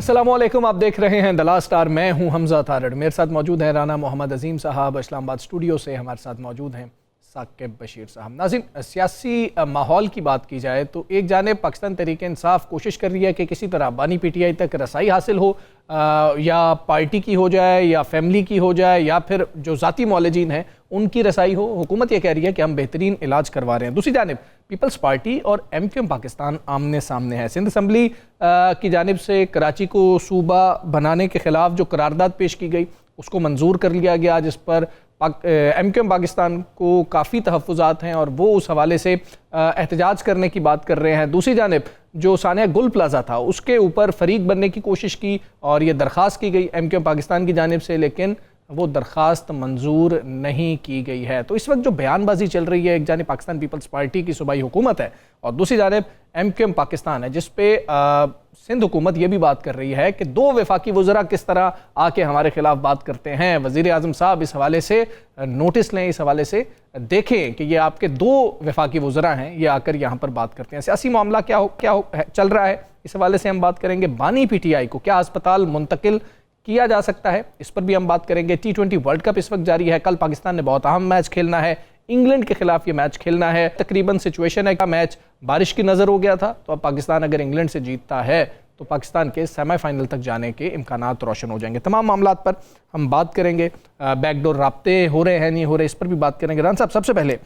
अस्सलामुअलैकुम, आप देख रहे हैं द लास्ट स्टार। मैं हूं हमजा तारड़। मेरे साथ मौजूद हैं राना मोहम्मद अजीम साहब। इस्लामाबाद स्टूडियो से हमारे साथ मौजूद हैं साकिब बशीर साहब। नाज़रीन, सियासी माहौल की बात की जाए तो एक जानिब पाकिस्तान तहरीक इंसाफ कोशिश कर रही है कि किसी तरह बानी PTI तक रसाई हासिल हो, या पार्टी की हो जाए या फैमिली की हो जाए या फिर जो ज़ाती मौलजीन हैं उनकी रसाई हो। हुकूमत ये कह रही है कि हम बेहतरीन इलाज करवा रहे हैं। दूसरी जानिब पीपल्स पार्टी और MQM पाकिस्तान आमने सामने है। सिंध असम्बली की जानिब से कराची को सूबा बनाने के ख़िलाफ़ जो करारदाद पेश की गई उसको मंजूर कर लिया गया, जिस पर MQM पाकिस्तान को काफ़ी तहफ़्फ़ुज़ात हैं और वो उस हवाले से एहतजाज करने की बात कर रहे हैं। दूसरी जानिब जो सानिया गुल प्लाजा था उसके ऊपर फरीक बनने की कोशिश की और ये दरख्वास्त की गई MQM पाकिस्तान की जानिब से, लेकिन वो दरख्वास्त मंजूर नहीं की गई है। तो इस वक्त जो बयानबाजी चल रही है, एक जानिब पाकिस्तान पीपल्स पार्टी की सूबाई हुकूमत है और दूसरी जानिब MQM पाकिस्तान है, जिस पे सिंध हुकूमत ये भी बात कर रही है कि दो वफाकी वज़रा किस तरह आके हमारे खिलाफ बात करते हैं। वज़ीर आज़म साहब इस हवाले से नोटिस लें, इस हवाले से देखें कि ये आपके दो वफाकी वज़रा हैं, ये आकर यहाँ पर बात करते हैं। सियासी मामला क्या चल रहा है, इस हवाले से हम बात करेंगे। बानी PTI को क्या अस्पताल मुंतकिल किया जा सकता है, इस पर भी हम बात करेंगे। T20 वर्ल्ड कप इस वक्त जारी है। कल पाकिस्तान ने बहुत अहम मैच खेलना है, इंग्लैंड के खिलाफ ये मैच खेलना है। तकरीबन सिचुएशन है का मैच बारिश की नज़र हो गया था, तो अब पाकिस्तान अगर इंग्लैंड से जीतता है तो पाकिस्तान के सेमीफाइनल तक जाने के इम्कानात रोशन हो जाएंगे। तमाम मामलात पर हम बात करेंगे। बैकडोर राब्ते हो रहे हैं नहीं हो रहे, इस पर भी बात करेंगे। रान साहब, सबसे पहले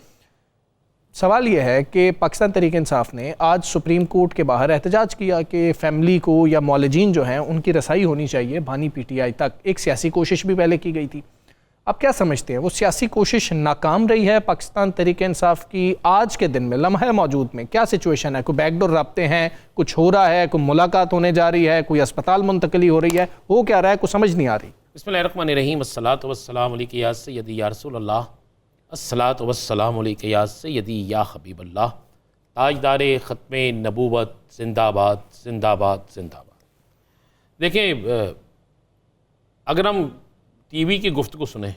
सवाल यह है कि पाकिस्तान तहरीक इंसाफ ने आज सुप्रीम कोर्ट के बाहर एहतजाज किया कि फैमिली को या मौलजीन जो हैं उनकी रसाई होनी चाहिए बानी PTI तक। एक सियासी कोशिश भी पहले की गई थी। अब क्या समझते हैं, वो सियासी कोशिश नाकाम रही है पाकिस्तान तहरीक इंसाफ की? आज के दिन में लम्हा मौजूद में क्या सिचुएशन है? कोई बैकडोर राब्ते हैं, कुछ हो रहा है, कोई मुलाकात होने जा रही है, कोई अस्पताल मुंतकली हो रही है, हो क्या रहा है, कुछ समझ नहीं आ रही। बिस्मिल्लाहिर्रहमानिर्रहीम, अस्सलातु वस्सलामु अलैका या सय्यदी या रसूलल्लाह, अस्सलातु वस्सलामु अलैका या सय्यदी या हबीबल्लाह, ताजदार ख़त्मे नबूवत जिंदाबाद जिंदाबाद जिंदाबाद। देखें, अगर हम TV की गुफ्तगू सुने,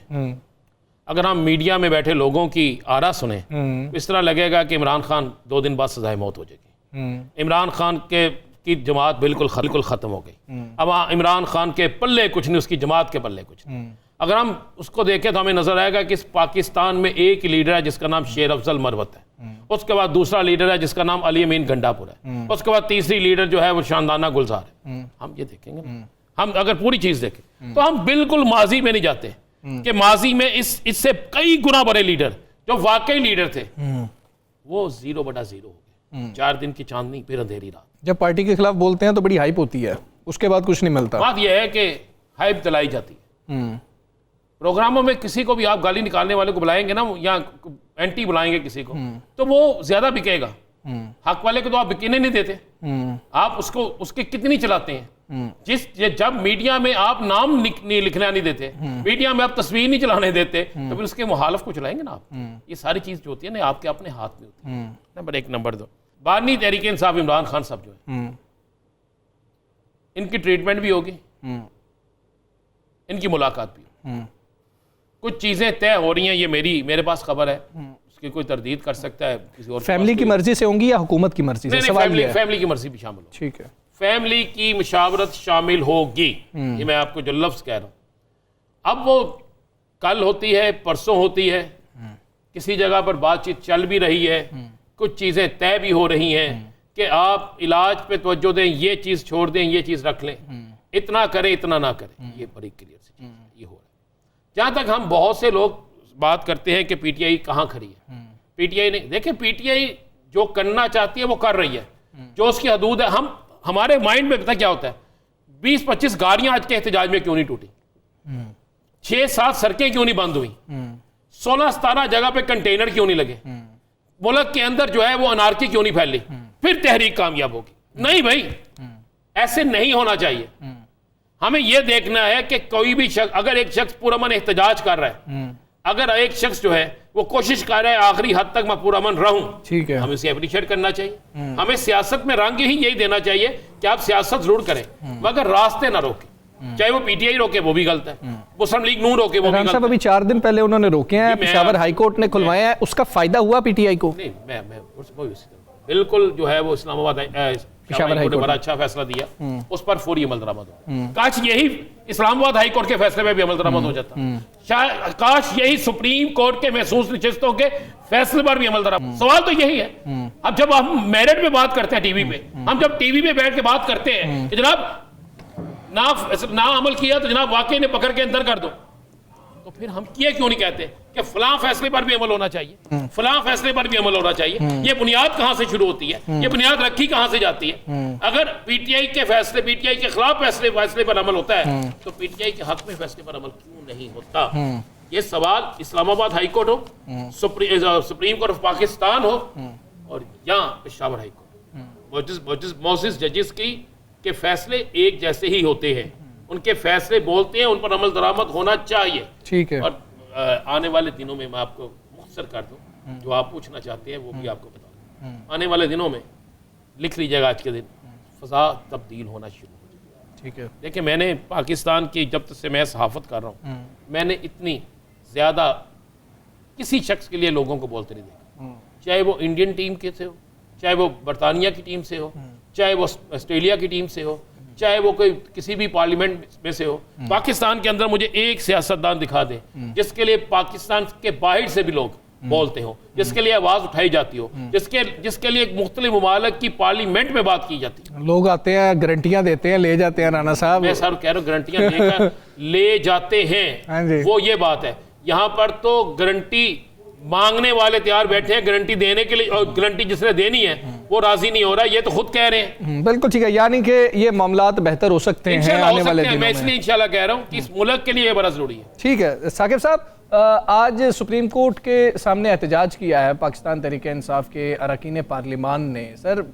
अगर हम मीडिया में बैठे लोगों की आरा सुने, तो इस तरह लगेगा कि इमरान खान 2 दिन बाद सजाए मौत हो जाएगी। इमरान खान की जमात बिल्कुल ख़त्म हो गई। अब इमरान खान के पल्ले कुछ नहीं, उसकी जमात के पल्ले कुछ नहीं। अगर हम उसको देखें तो हमें नजर आएगा कि इस पाकिस्तान में एक लीडर है जिसका नाम शेर अफजल मरवत है, उसके बाद दूसरा लीडर है जिसका नाम अली अमीन गंडापुर है, उसके बाद तीसरी लीडर जो है वो शानदाना गुलजार है। हम ये देखेंगे ना, हम अगर पूरी चीज देखें तो हम बिल्कुल माजी में नहीं जाते कि माजी में इससे कई गुना बड़े लीडर जो वाकई लीडर थे वो 0/0 हो गए। 4 दिन की चांदनी फिर अंधेरी रात। जब पार्टी के खिलाफ बोलते हैं तो बड़ी हाइप होती है, उसके बाद कुछ नहीं मिलता। बात यह है कि हाइप दिलाई जाती है। प्रोग्रामों में किसी को भी आप गाली निकालने वाले को बुलाएंगे ना, या एंटी बुलाएंगे किसी को, तो वो ज्यादा बिकेगा। हक वाले को तो आप बिकने नहीं देते, आप उसको उसके कितनी चलाते हैं। जब मीडिया में आप नाम नहीं लिखना नहीं देते, मीडिया में आप तस्वीर नहीं चलाने देते, तो फिर उसके मुखालिफ को चलाएंगे ना आप। ये सारी चीज जो होती है ना आपके अपने हाथ में होती है। नंबर 1। नंबर 2, बानी तहरीक इंसाफ इमरान खान साहब जो है, इनकी ट्रीटमेंट भी होगी, इनकी मुलाकात भी। कुछ चीजें तय हो रही हैं, ये मेरे पास खबर है, उसकी कोई तरदीद कर सकता है किसी और। फैमिली की मर्जी से होंगी या हुकूमत की मर्जी से? फैमिली की मर्जी भी शामिल होगी। ठीक है, फैमिली की मुशावरत शामिल होगी। ये मैं आपको जो लफ्ज कह रहा हूं, अब वो कल होती है, परसों होती है, किसी जगह पर बातचीत चल भी रही है, कुछ चीजें तय भी हो रही हैं कि आप इलाज पे तवज्जो दें, ये चीज छोड़ दें, ये चीज रख लें, इतना करें इतना ना करें। ये बड़ी क्लियर सी चीज ये हो रहा है। जहां तक हम बहुत से लोग बात करते हैं कि PTI कहाँ खड़ी है, PTI नहीं। देखिए, PTI जो करना चाहती है वो कर रही है, जो उसकी हदूद है। हमारे माइंड में पता क्या होता है, 20-25 गाड़ियां आज के एहतजाज में क्यों नहीं टूटी, 6-7 सड़कें क्यों नहीं बंद हुई, 16-17 जगह पे कंटेनर क्यों नहीं लगे, मुल्क के अंदर जो है वो अनारकी क्यों नहीं फैली, फिर तहरीक कामयाब होगी। नहीं भाई, ऐसे नहीं होना चाहिए। हमें यह देखना है कि कोई भी शख्स, अगर एक शख्स पुरअमन एहतजाज कर रहा है, अगर एक शख्स जो है वो कोशिश कर रहा है आखिरी हद तक मैं पुरअमन रहूं, ठीक है, हमें इसे अप्रिशिएट करना चाहिए। हमें सियासत में रंग ही यही देना चाहिए कि आप सियासत जरूर करें मगर रास्ते ना रोकें। चाहे वो PTI रोके वो भी गलत है, मुस्लिम लीग नून रोके वो भी गलत है। अभी 4 दिन पहले उन्होंने रोके हैं, पेशावर हाई कोर्ट ने खुलवाया है, उसका फायदा हुआ PTI को? नहीं, मैं बिल्कुल जो है वो इस्लामाबाद पेशावर हाई ने कोर्ट बड़ा अच्छा फैसला दिया, उस पर फौरी अमल दरामद हो। काश यही इस्लामाबाद हाई कोर्ट के फैसले में भी अमल दरामद हो जाता, काश यही सुप्रीम कोर्ट के महसूस नशिस्तों के फैसले पर भी अमल दरामद। सवाल तो यही है। अब जब हम मेरिट पे बात करते हैं टीवी पे, हम जब टीवी पे बैठ के बात करते हैं कि जनाब ना अमल किया तो जनाब वाकई ने पकड़ के अंदर कर दो, तो फिर हम किए क्यों नहीं कहते कि फलां फैसले पर भी अमल होना चाहिए, फलां फैसले पर भी अमल होना चाहिए। ये बुनियाद कहां से शुरू होती है, ये बुनियाद रखी कहां से जाती है? अगर पीटीआई के फैसले, पीटीआई के खिलाफ फैसले पर अमल होता है, तो पीटीआई के हक में फैसले पर अमल क्यों नहीं होता? ये सवाल इस्लामाबाद हाई कोर्ट हो, सुप्रीम कोर्ट ऑफ पाकिस्तान हो, और या पेशावर हाई कोर्ट, मोजिस जजेस की के फैसले एक जैसे ही होते हैं, उनके फैसले बोलते हैं, उन पर अमल दरामद होना चाहिए। ठीक है। और आने वाले दिनों में मैं आपको मुख्तसर कर दूं, जो आप पूछना चाहते हैं वो भी आपको बता दूं। आने वाले दिनों में लिख लीजिएगा, आज के दिन फ़ज़ा तब्दील होना शुरू हो जाएगी। ठीक है। देखिए, मैंने पाकिस्तान की जब से मैं सहाफ़त कर रहा हूँ, मैंने इतनी ज़्यादा किसी शख्स के लिए लोगों को बोलते नहीं देखा, चाहे वो इंडियन टीम के से हो, चाहे वो बरतानिया की टीम से हो, चाहे वो ऑस्ट्रेलिया की टीम से हो, चाहे वो कोई किसी भी पार्लियामेंट में से हो। पाकिस्तान के अंदर मुझे एक सियासतदान दिखा दे जिसके लिए पाकिस्तान के बाहर से भी लोग बोलते हो, जिसके लिए आवाज उठाई जाती हो, जिसके लिए मुख्तलिफ ममालिक की पार्लियामेंट में बात की जाती है। लोग आते हैं, गारंटियां देते हैं, ले जाते हैं। राना साहब, मैं सर कह रहा हूँ, गारंटियां देकर ले जाते हैं, वो ये बात है। यहाँ पर तो गारंटी मांगने वाले तैयार बैठे हैं गारंटी देने के लिए, और गारंटी जिसने देनी है वो राजी नहीं हो रहा, ये तो खुद कह रहे हैं। बिल्कुल ठीक है, यानी कि ये मामलात बेहतर हो सकते हैं आने वाले दिनों में। मैं इसलिए इंशाल्लाह कह रहा हूं कि इस मुल्क के लिए ये बड़ा जरूरी है। ठीक है साकिब साहब, आज सुप्रीम कोर्ट के सामने एहतजाज किया है पाकिस्तान तहरीक इंसाफ के अरकान पार्लिमान ने। सर,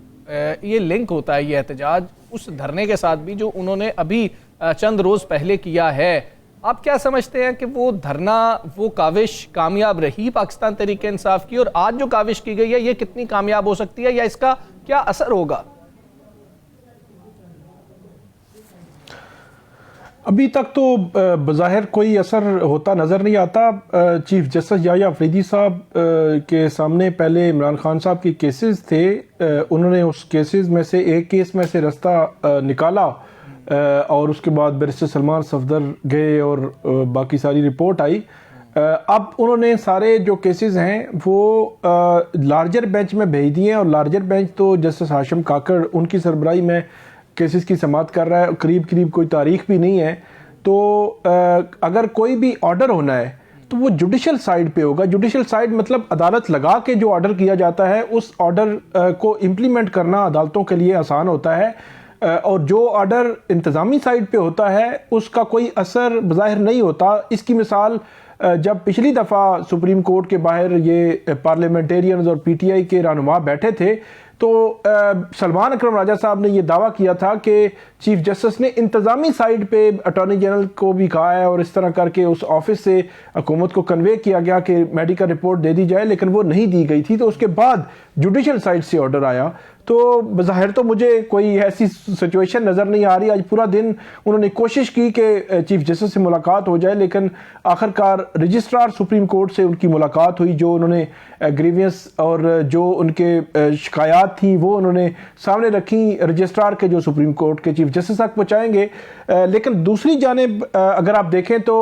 ये लिंक होता है ये एहतजाज उस धरने के साथ भी जो उन्होंने अभी चंद रोज पहले किया है। आप क्या समझते हैं कि वो धरना, वो काविश कामयाब रही पाकिस्तान तहरीक इंसाफ की, और आज जो काविश की गई है ये कितनी कामयाब हो सकती है, या इसका क्या असर होगा? अभी तक तो बज़ाहिर कोई असर होता नज़र नहीं आता। चीफ जस्टिस याह्या अफरीदी साहब के सामने पहले इमरान खान साहब के केसेस थे, उन्होंने उस केसेस में से एक केस में से रास्ता निकाला, और उसके बाद बैरिस्टर सलमान सफदर गए और बाकी सारी रिपोर्ट आई। अब उन्होंने सारे जो केसेस हैं वो लार्जर बेंच में भेज दिए हैं, और लार्जर बेंच तो जस्टिस हाशिम काकड़ उनकी सरबराही में केसेस की समाअत कर रहा है। करीब कोई तारीख भी नहीं है, तो अगर कोई भी ऑर्डर होना है तो वो जुडिशल साइड पे होगा। जुडिशल साइड मतलब अदालत लगा के जो ऑर्डर किया जाता है, उस ऑर्डर को इम्प्लीमेंट करना अदालतों के लिए आसान होता है, और जो ऑर्डर इंतज़ामी साइड पे होता है उसका कोई असर बज़ाहिर नहीं होता। इसकी मिसाल जब पिछली दफ़ा सुप्रीम कोर्ट के बाहर ये पार्लियामेंटेरियंस और पीटीआई के रहनुमा बैठे थे, तो सलमान अकरम राजा साहब ने ये दावा किया था कि चीफ जस्टिस ने इंतज़ामी साइड पे अटॉर्नी जनरल को भी कहा है, और इस तरह करके उस ऑफिस से हुकूमत को कन्वे किया गया कि मेडिकल रिपोर्ट दे दी जाए, लेकिन वो नहीं दी गई थी। तो उसके बाद जुडिशल साइड से ऑर्डर आया। तो बज़ाहिर तो मुझे कोई ऐसी सिचुएशन नज़र नहीं आ रही। आज पूरा दिन उन्होंने कोशिश की कि चीफ जस्टिस से मुलाकात हो जाए, लेकिन आखिरकार रजिस्ट्रार सुप्रीम कोर्ट से उनकी मुलाकात हुई। जो उन्होंने ग्रीवियंस और जो उनके शिकायत थी वो उन्होंने सामने रखी रजिस्ट्रार के, जो सुप्रीम कोर्ट के चीफ जस्टिस तक पहुँचाएंगे। लेकिन दूसरी जानिब अगर आप देखें तो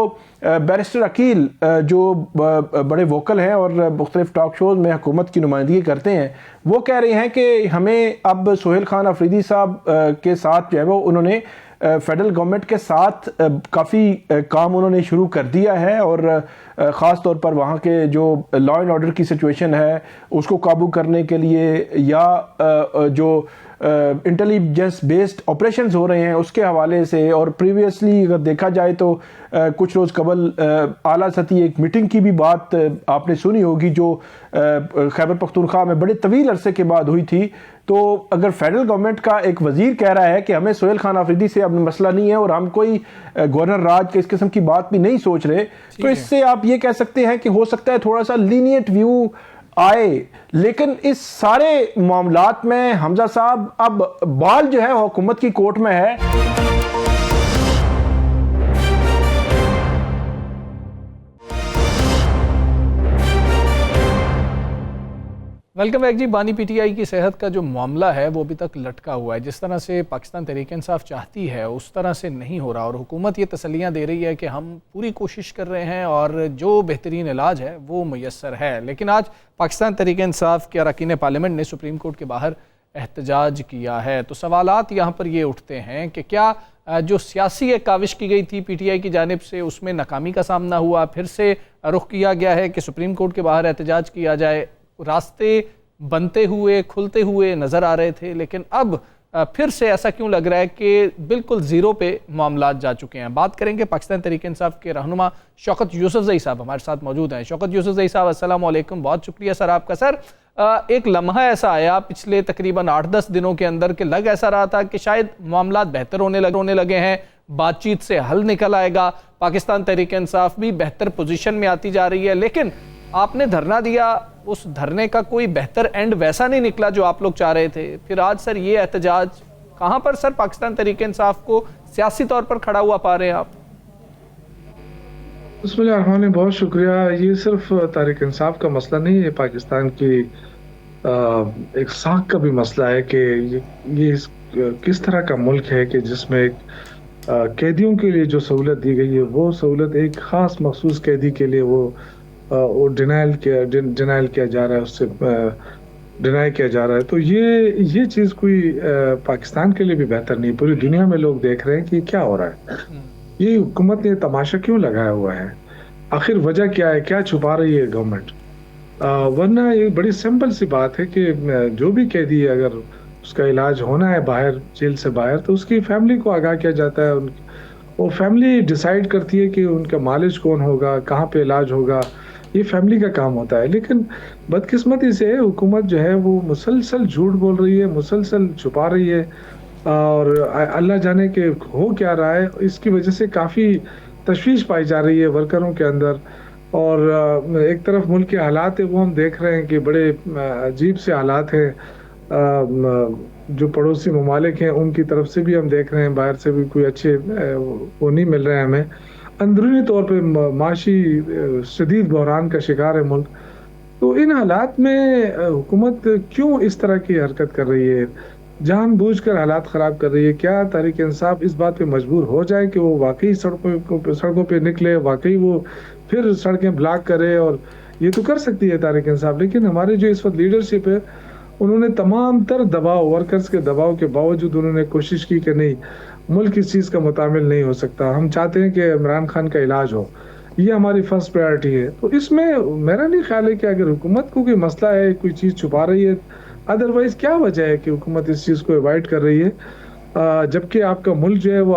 बैरिस्टर अकील जो बड़े वोकल हैं और मुख्तलिफ टॉक शोज़ में हुकूमत की नुमाइंदगी करते हैं, वो कह रहे हैं कि हमें अब सोहेल खान अफरीदी साहब के साथ जो है वो उन्होंने फेडरल गवर्नमेंट के साथ काफ़ी काम उन्होंने शुरू कर दिया है, और ख़ास तौर पर वहाँ के जो लॉ एंड ऑर्डर की सिचुएशन है उसको काबू करने के लिए, या जो इंटेलिजेंस बेस्ड ऑपरेशंस हो रहे हैं उसके हवाले से। और प्रीवियसली अगर देखा जाए तो कुछ रोज़ कबल आला सतही एक मीटिंग की भी बात आपने सुनी होगी, जो खैबर पख्तूनख्वा में बड़े तवील अरसे के बाद हुई थी। तो अगर फेडरल गवर्नमेंट का एक वजीर कह रहा है कि हमें सोहेल खान अफरीदी से अब मसला नहीं है और हम कोई गवर्नर राज के इस किस्म की बात भी नहीं सोच रहे, तो इससे आप ये कह सकते हैं कि हो सकता है थोड़ा सा लीनिएंट व्यू आए। लेकिन इस सारे मामलात में हमजा साहब अब बाल जो है हुकूमत की कोर्ट में है। वेलकम बैक जी। बानी पीटीआई की सेहत का जो मामला है वो अभी तक लटका हुआ है। जिस तरह से पाकिस्तान तहरीक-ए-इंसाफ चाहती है उस तरह से नहीं हो रहा और हुकूमत ये तसल्लियाँ दे रही है कि हम पूरी कोशिश कर रहे हैं और जो बेहतरीन इलाज है वो मुयस्सर है। लेकिन आज पाकिस्तान तहरीक-ए-इंसाफ के अरकान पार्लियामेंट ने सुप्रीम कोर्ट के बाहर एहतजाज किया है। तो सवालात यहाँ पर ये उठते हैं कि क्या जो सियासी एक काविश की गई थी पीटीआई की जानिब से उसमें नाकामी का सामना हुआ, फिर से रुख किया गया है कि सुप्रीम कोर्ट के बाहर एहतजाज किया जाए। रास्ते बनते हुए खुलते हुए नज़र आ रहे थे, लेकिन अब फिर से ऐसा क्यों लग रहा है कि बिल्कुल ज़ीरो पे मामलात जा चुके हैं। बात करेंगे पाकिस्तान तहरीक-ए-इंसाफ के रहनुमा शौकत यूसुफजई साहब हमारे साथ मौजूद हैं। शौकत यूसुफजई साहब अस्सलाम वालेकुम, बहुत शुक्रिया सर आपका। सर एक लम्हा ऐसा आया पिछले तकरीबन 8-10 दिनों के अंदर कि लग ऐसा रहा था कि शायद मामलात बेहतर होने लगे हैं, बातचीत से हल निकल आएगा, पाकिस्तान तहरीक-ए-इंसाफ भी बेहतर पोजीशन में आती जा रही है। लेकिन आपने धरना दिया, उस धरने का कोई बेहतर एंड वैसा नहीं निकला जो आप लोग चाह रहे थे। फिर आज सर ये एहतजाज कहाँ पर सर पाकिस्तान तहरीक-ए-इंसाफ को सियासी तौर पर खड़ा हुआ पा रहे हैं आप? बिस्मिल्लाह, बहुत शुक्रिया। ये सिर्फ तहरीक इंसाफ का मसला नहीं है, पाकिस्तान की एक साख का भी मसला है कि ये किस तरह का मुल्क है कि जिसमें कैदियों के लिए जो सहूलत दी गई है वो सहूलत एक ख़ास मखसूस कैदी के लिए वो डिनाइल किया जा रहा है, उससे डिनाई किया जा रहा है। तो ये चीज़ कोई पाकिस्तान के लिए भी बेहतर नहीं। पूरी दुनिया में लोग देख रहे हैं कि क्या हो रहा है। ये हुकूमत ने तमाशा क्यों लगाया हुआ है, आखिर वजह क्या है, क्या छुपा रही है गवर्नमेंट। वरना ये बड़ी सिंपल सी बात है कि जो भी कैदी है अगर उसका इलाज होना है बाहर जेल से बाहर तो उसकी फैमिली को आगाह किया जाता है। वो फैमिली डिसाइड करती है कि उनका मालिज कौन होगा, कहाँ पे इलाज होगा, ये फैमिली का काम होता है। लेकिन बदकिस्मती से हुकूमत जो है वो मुसलसल झूठ बोल रही है, मुसलसल छुपा रही है और अल्लाह जाने के हो क्या रहा है। इसकी वजह से काफ़ी तशवीश पाई जा रही है वर्करों के अंदर। और एक तरफ मुल्क के हालात है वो हम देख रहे हैं कि बड़े अजीब से हालात हैं। जो पड़ोसी ममालिक हैं उनकी तरफ से भी हम देख रहे हैं, बाहर से भी कोई अच्छे वो नहीं मिल रहे हैं हमें। अंदरूनी तौर पे माशी शदीद बहरान का शिकार है मुल्क। तो इन हालात में हुकूमत क्यों इस तरह की हरकत कर रही है, जानबूझकर हालात ख़राब कर रही है? क्या तहरीक इंसाफ इस बात पे मजबूर हो जाए कि वो वाकई सड़कों पे निकले, वाकई वो फिर सड़कें ब्लॉक करे? और ये तो कर सकती है तहरीक इंसाफ, लेकिन हमारे जो इस वक्त लीडरशिप है उन्होंने तमाम तर दबाव, वर्कर्स के दबाव के बावजूद उन्होंने कोशिश की कि नहीं, मुल्क इस चीज़ का मुतामिल नहीं हो सकता। हम चाहते हैं कि इमरान खान का इलाज हो, ये हमारी फर्स्ट प्रायोरिटी है। तो इसमें मेरा नहीं ख्याल है कि अगर हुकूमत को कोई मसला है, कोई चीज़ छुपा रही है, अदरवाइज क्या वजह है कि हुकूमत इस चीज़ को अवॉइड कर रही है, जबकि आपका मुल्क जो है वो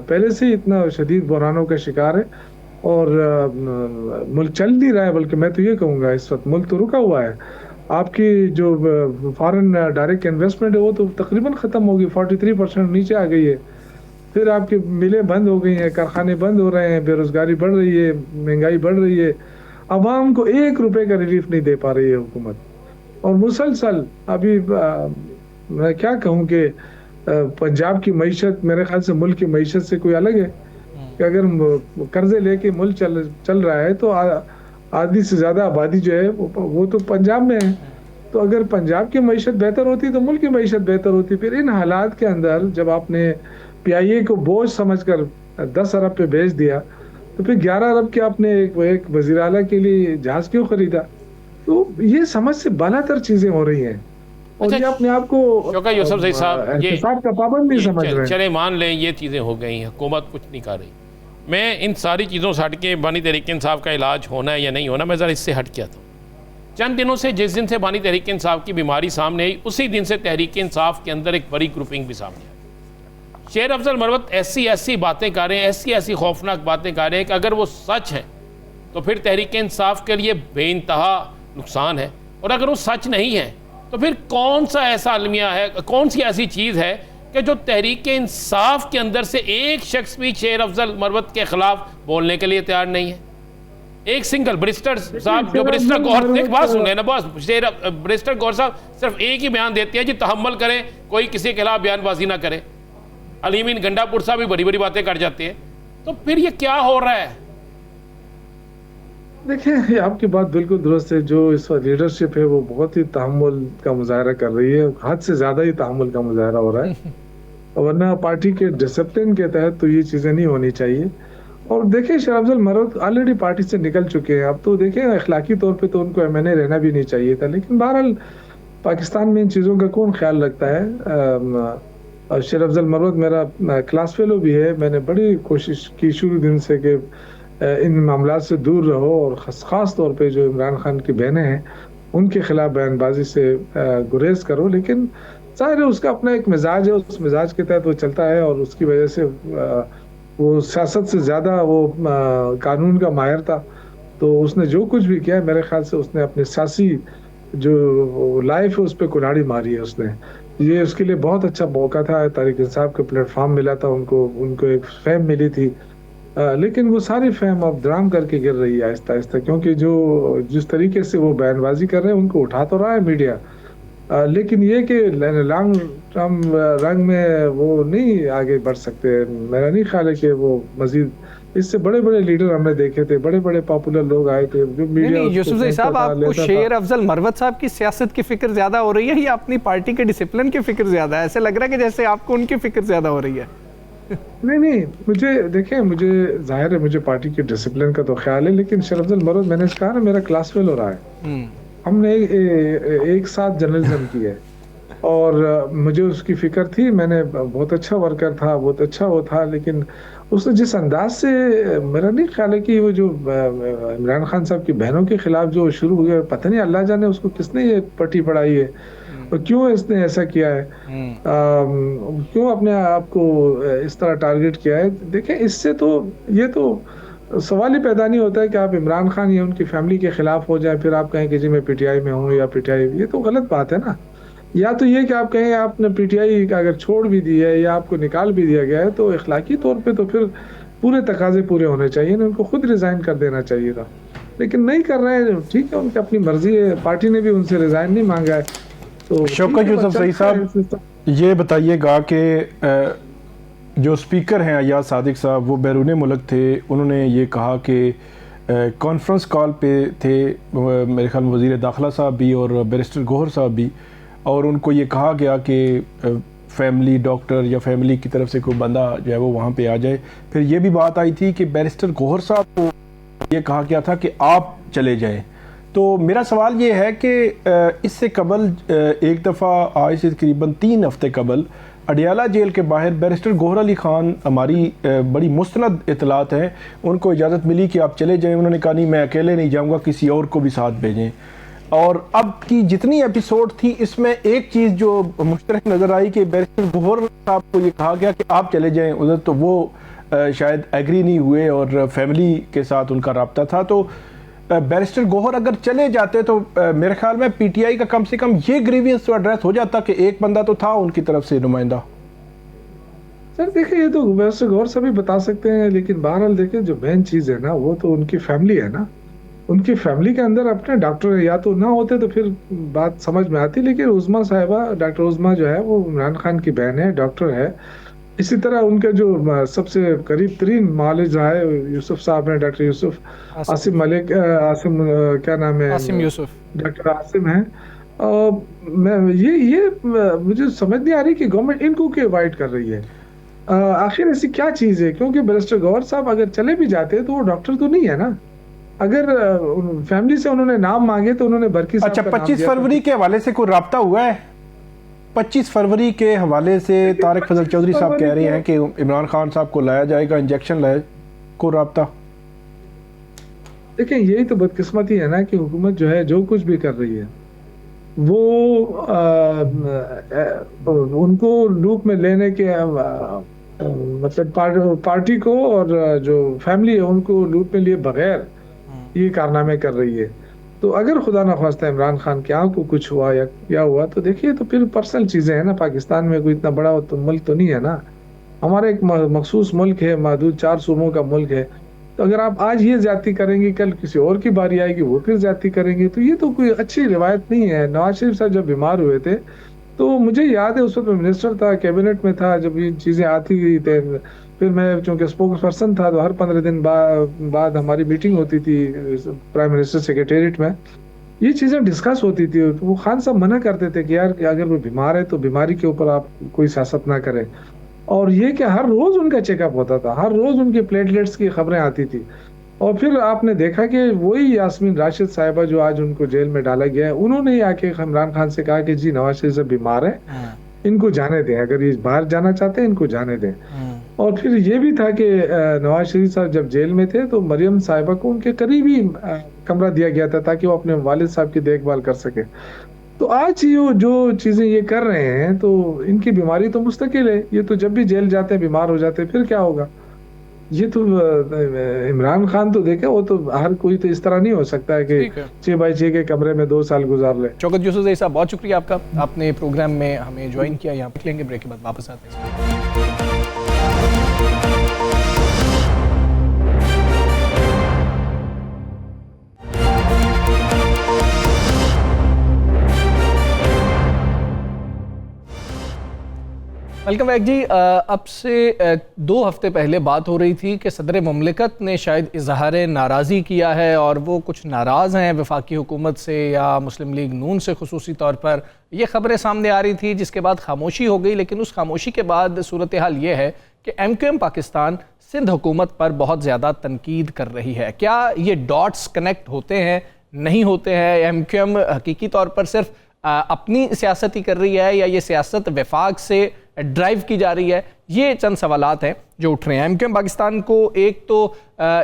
पहले से ही इतना शदीद बहरानों का शिकार है और मुल्क चल नहीं रहा है। बल्कि मैं तो ये कहूँगा इस वक्त मुल्क तो रुका हुआ है। आपकी जो फॉरेन डायरेक्ट इन्वेस्टमेंट है वो तो तकरीबन ख़त्म होगी, 43% नीचे आ गई है। फिर आपकी मिलें बंद हो गई हैं, कारखाने बंद हो रहे हैं, बेरोज़गारी बढ़ रही है, महंगाई बढ़ रही है, आवाम को 1 रुपये का रिलीफ नहीं दे पा रही है हुकूमत। और मुसलसल अभी मैं क्या कहूँ कि पंजाब की मईशत मेरे ख्याल से मुल्क की मईशत से कोई अलग है कि अगर कर्जे लेके मुल्क चल रहा है तो आधी से ज़्यादा आबादी जो है वो तो पंजाब में है। तो अगर पंजाब की मईशत बेहतर होती तो मुल्क की मईशत बेहतर होती। फिर इन हालात के अंदर जब आपने PIA को बोझ समझकर 10 अरब पे भेज दिया तो फिर 11 अरब के आपने एक वज़ीर आला के लिए जहाज़ क्यों खरीदा? तो ये समझ से बालातर चीज़ें हो रही हैं और ये अपने आप को यूसुफजई साहब ये का पाबंद नहीं समझ रहे हैं। चले मान लें ये चीज़ें हो गई हैं, हुकूमत कुछ नहीं कर रही। मैं इन सारी चीज़ों से हट के बानी तहरीक इंसाफ का इलाज होना है या नहीं होना, मैं ज़रा इससे हट किया था। चंद दिनों से जिस दिन से बानी तहरीक इंसाफ की बीमारी सामने आई उसी दिन से तहरीक इंसाफ के अंदर एक बड़ी ग्रुपिंग भी सामने आई। शेर अफजल मरवत ऐसी बातें कर रहे हैं, ऐसी खौफनाक बातें कर रहे हैं कि अगर वो सच हैं तो फिर तहरीक इंसाफ के लिए बेइंतहा नुकसान है, और अगर वो सच नहीं है तो फिर कौन सा ऐसा अलमिया है, कौन सी ऐसी चीज़ है कि जो तहरीक इंसाफ के अंदर से एक शख्स भी शेर अफजल मरवत के खिलाफ बोलने के लिए तैयार नहीं है? एक सिंगल बैरिस्टर साहब, जो बैरिस्टर गौर, एक बात सुन लेना बस, बैरिस्टर गौर साहब सिर्फ एक ही बयान देते हैं जी तहम्मुल करें, कोई किसी के खिलाफ बयानबाजी ना करे। अलीमीन गंडापुर साहब भी बड़ी बड़ी बातें कर जाते हैं। तो फिर ये क्या हो रहा है? देखिए, ये आपकी बात बिल्कुल दुरुस्त है। जो इस वक्त लीडरशिप है वो बहुत ही तहम्मुल का मुजाहरा कर रही है, हद से ज्यादा ही तहम्मुल का मुजाहरा हो रहा है, वरना पार्टी के डिसिप्लिन के तहत तो ये चीजें नहीं होनी चाहिए। और देखिए, शराफ अफजल मरवत ऑलरेडी पार्टी से निकल चुके हैं। अब तो देखिए, अखलाकी तौर पे तो उनको एमएनए रहना भी नहीं चाहिए था, लेकिन बहरहाल पाकिस्तान में इन चीज़ों का कौन ख्याल रखता है। शराफ अफजल मरवत मेरा क्लास फेलो भी है। मैंने बड़ी कोशिश की शुरू दिन से कि इन मामला से दूर रहो, और ख़ास तौर पे जो इमरान खान की बहनें हैं उनके खिलाफ बयानबाजी से गुरेज करो। लेकिन जाहिर है उसका अपना एक मिजाज है, उस मिजाज के तहत वो चलता है, और उसकी वजह से वो सियासत से ज़्यादा वो कानून का माहिर था। तो उसने जो कुछ भी किया, मेरे ख्याल से उसने अपने सियासी जो लाइफ है उस पर कुल्हाड़ी मारी है उसने। ये उसके लिए बहुत अच्छा मौका था, तारिक इंसाफ का प्लेटफॉर्म मिला था उनको, उनको एक फेम मिली थी। लेकिन वो सारी फेम अब ड्राम करके गिर रही है आहिस्ता आहिस्ता, क्योंकि जो जिस तरीके से वो बयानबाजी कर रहे हैं उनको उठा तो रहा है मीडिया, लेकिन ये कि लॉन्ग टर्म रंग में वो नहीं आगे बढ़ सकते। मेरा नहीं ख्याल है कि वो मजीद इससे बड़े बड़े लीडर हमने देखे थे, बड़े बड़े पॉपुलर लोग आए थे जो मीडिया यूसुफ ज़ई साहब, आपको शेर अफजल मरवत साहब की सियासत की फिक्र ज्यादा हो रही है या अपनी पार्टी के डिसिप्लिन की फिक्र ज्यादा है? ऐसे लग रहा है कि जैसे आपको उनकी फिक्र ज्यादा हो रही है। नहीं, मुझे देखें, मुझे जाहिर है मुझे पार्टी के डिसिप्लिन का तो ख्याल है, लेकिन शराफ अफजल मरवत, मैंने कहा ना, मेरा क्लास फेल हो रहा है। हमने एक साथ जर्नलिज्म की है, और मुझे उसकी फिक्र थी। मैंने बहुत अच्छा वर्कर था, बहुत अच्छा वो था, लेकिन उसने जिस अंदाज से, मेरा नहीं ख्याल है कि वो जो इमरान खान साहब की बहनों के खिलाफ जो शुरू हुआ, पता नहीं अल्लाह जाने उसको किसने ये पट्टी पढ़ाई है और क्यों इसने ऐसा किया है, क्यों अपने आप को इस तरह टारगेट किया है। देखें, इससे तो ये तो सवाल ही पैदा नहीं होता है कि आप इमरान खान या उनकी फैमिली के खिलाफ हो जाए, फिर आप कहें कि जी मैं पीटीआई में हूँ या पीटीआई, ये तो गलत बात है ना। या तो ये कि आप कहें आपने पीटीआई अगर छोड़ भी दी है या आपको निकाल भी दिया गया है, तो इखलाकी तौर पे तो फिर पूरे तकाजे पूरे होने चाहिए ना, उनको खुद रिजाइन कर देना चाहिए था, लेकिन नहीं कर रहे हैं। ठीक है, उनकी अपनी मर्जी है, पार्टी ने भी उनसे रिजाइन नहीं मांगा है। तो शौकत यूसुफज़ई साहब, ये बताइएगा कि जो स्पीकर हैं अयाज सादिक साहब, वो बैरून मुल्क थे। उन्होंने ये कहा कि कॉन्फ्रेंस कॉल पे थे मेरे ख्याल में वज़ीर दाखिला साहब भी और बैरिस्टर गौहर साहब भी, और उनको ये कहा गया कि फैमिली डॉक्टर या फैमिली की तरफ से कोई बंदा जो है वो वहाँ पे आ जाए। फिर ये भी बात आई थी कि बैरिस्टर गौहर साहब को ये कहा गया था कि आप चले जाएं। तो मेरा सवाल ये है कि इससे कबल एक दफ़ा आज से तकरीबन 3 हफ्ते कबल अडियाला जेल के बाहर बैरिस्टर गौहर अली ख़ान, हमारी बड़ी मुस्तनद इतलात हैं, उनको इजाज़त मिली कि आप चले जाएं। उन्होंने कहा नहीं, मैं अकेले नहीं जाऊंगा, किसी और को भी साथ भेजें। और अब की जितनी एपिसोड थी, इसमें एक चीज़ जो मुश्तरक नज़र आई कि बैरिस्टर गौहर साहब को ये कहा गया कि आप चले जाएँ उधर, तो वो शायद एग्री नहीं हुए और फैमिली के साथ उनका रब्ता था। तो बैरिस्टर गौहर अगर चले जाते तो मेरे ख्याल में पीटीआई का कम से कम ये ग्रीवियंस तो एड्रेस हो जाता कि एक बंदा तो था उनकी तरफ से नुमाइंदा। सर देखिए, ये तो बैरिस्टर गौहर सभी बता सकते हैं, लेकिन बहरहाल देखिए, जो मेन चीज़ है ना, वो तो उनकी फैमिली है ना। उनकी फैमिली के अंदर अपने डॉक्टर या तो ना होते तो फिर बात समझ में आती, लेकिन उज़मा साहिबा, डॉक्टर उज़मा जो है वो इमरान खान की बहन है, डॉक्टर है। इसी तरह उनका जो सबसे करीब तरीन मालिज रहा है यूसुफ साहब ने, डॉक्टर यूसुफ आसिम मलिक, आसिम क्या नाम है, आसिम यूसुफ, डॉक्टर आसिम है। मैं ये मुझे समझ नहीं आ रही कि गवर्नमेंट इनको क्यों अवॉइड कर रही है। आखिर ऐसी क्या चीज़ है, क्योंकि बैरिस्टर गौहर साहब अगर चले भी जाते तो वो डॉक्टर तो नहीं है ना। अगर फैमिली से उन्होंने नाम मांगे तो उन्होंने बरकी साहब अच्छा, का नाम 25 दिया फरवरी के हवाले से कोई रब्ता हुआ है? 25 फरवरी के हवाले से तारिक फजल चौधरी साहब कह रहे हैं कि इमरान खान साहब को लाया जाएगा, इंजेक्शन लाया, को रब्ता? देखिए, यही तो बदकिस्मती है ना कि हुकूमत जो है जो कुछ भी कर रही है वो उनको लूप में लेने के मतलब पार्टी को और जो फैमिली है उनको लूप में लिए बगैर ये कारनामे कर रही है। तो अगर खुदा ना खास्ता इमरान खान के यहाँ को कुछ हुआ या क्या हुआ, तो देखिए, तो फिर पर्सनल चीज़ें हैं ना। पाकिस्तान में कोई इतना बड़ा तो मुल्क तो नहीं है ना, हमारा एक मखसूस मुल्क है, महदूद 4 सूबों का मुल्क है। तो अगर आप आज ये ज्यादती करेंगे, कल किसी और की बारी आएगी वो फिर ज्यादती करेंगे, तो ये तो कोई अच्छी रिवायत नहीं है। नवाज शरीफ साहब जब बीमार हुए थे तो मुझे याद है उस वक्त मैं मिनिस्टर था, कैबिनेट में था, जब ये चीज़ें आती थे फिर मैं चूंकि स्पोक्स पर्सन था तो हर 15 दिन बाद हमारी मीटिंग होती थी प्राइम मिनिस्टर सेक्रेटेरिएट में, ये चीज़ें डिस्कस होती थी। तो वो खान साहब मना करते थे कि यार कि अगर वो बीमार है तो बीमारी के ऊपर आप कोई सियासत ना करें। और ये कि हर रोज़ उनका चेकअप होता था, हर रोज़ उनके प्लेटलेट्स की खबरें आती थी। और फिर आपने देखा कि वही यास्मीन राशिद साहिबा जो आज उनको जेल में डाला गया है, उन्होंने ही आके इमरान खान से कहा कि जी नवाज शरीफ साहब बीमार है, इनको जाने दें, अगर ये बाहर जाना चाहते हैं इनको जाने दें। और फिर ये भी था कि नवाज शरीफ साहब जब जेल में थे तो मरियम साहिबा को उनके करीबी कमरा दिया गया था ताकि वो अपने वालिद साहब की देखभाल कर सके। तो आज ये जो चीज़ें ये कर रहे हैं तो इनकी बीमारी तो मुस्तकिल है, ये तो जब भी जेल जाते हैं बीमार हो जाते हैं, फिर क्या होगा? ये तो इमरान खान तो देखे, वो तो हर कोई तो इस तरह नहीं हो सकता है कि 6 बाई 6 के कमरे में 2 साल गुजार ले। शौकत यूसुफ साहब, बहुत शुक्रिया आपका, आपने प्रोग्राम में हमें ज्वाइन किया। यहाँ देख लेंगे, ब्रेक के बाद वापस आते हैं। वेलकम बैक जी। अब से 2 हफ्ते पहले बात हो रही थी कि सदर मुमलिकत ने शायद इजहार नाराज़ी किया है और वो कुछ नाराज़ हैं वफाकी हुकूमत से या मुस्लिम लीग नून से खुसूसी तौर पर। ये ख़बरें सामने आ रही थी जिसके बाद खामोशी हो गई, लेकिन उस खामोशी के बाद सूरत हाल ये है कि MQM पाकिस्तान सिंध हुकूमत पर बहुत ज़्यादा तनकीद कर रही है। क्या ये डॉट्स कनेक्ट होते हैं, नहीं होते हैं? MQM हकीकी तौर पर सिर्फ अपनी सियासत ही कर रही है या ये सियासत वफाक से ड्राइव की जा रही है? ये चंद सवालात हैं जो उठ रहे हैं। MQM पाकिस्तान को एक तो